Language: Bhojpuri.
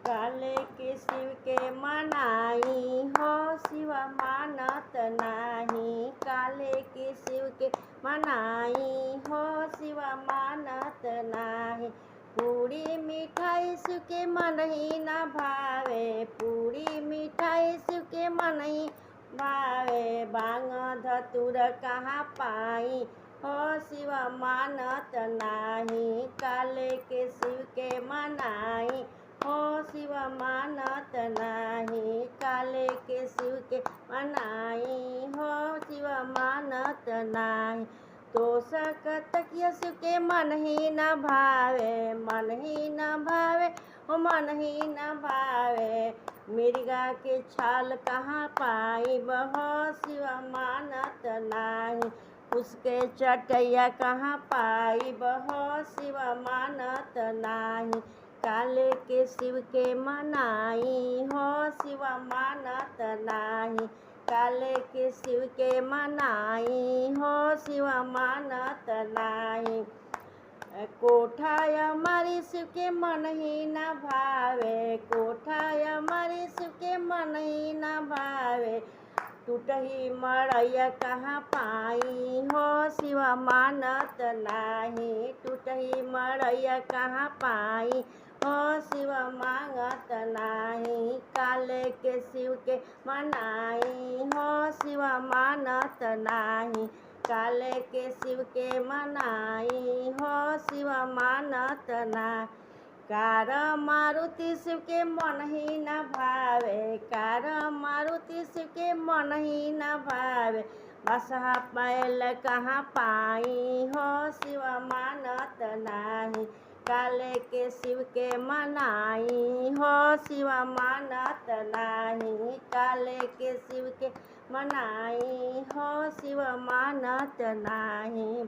काले के शिव के मनाई हो शिव मानत नाही। काले के शिव के मनाई हो शिव मानत नाही। पूरी मिठाई शिव के मन ही न भावे। पूरी मिठाई शिव के मन ही भावे। बांग धतुर कहाँ पाई हो शिव मानत नाही। काले के शिव के मनाई हो शिव मानत नाही। काले के शिव के मनाई हो शिव मानत नाही। तोषक तकिया शिव के मन ही न भावे। मन ही न भावे हो मन ही न भावे। मिर्गा के छाल कहाँ पाई बहो शिव मानत नाही। उसके चटैया कहाँ पाई बहो शिव मानत नाही। काले के शिव के मनाई हो शिव मानत नाही। काले के शिव के मनाई हो शिव मानत नाही। कोठाया मारी शिव के मन ही न भावे। कोठाया मारी शिव के मन ही न भावे। टूटही मड़ैया कहाँ पाई हो शिव मानत नाही। टूटही मड़ैया कहाँ पाई हो शिव मांगत नाही। काले के शिव के मनाई हो शिव मानत नाही। काले के शिव के मनाई हो शिव मानत नाही। कार मारुति शिव के मन ही न भावे। कार मारुति शिव के मन ही न भावे। बसहा बैल कहाँ पाई हो शिव मानत नाही। काले के शिव के मनाई हो शिव मानत नाही। काले के शिव के मनाई हो शिव मानत नाही।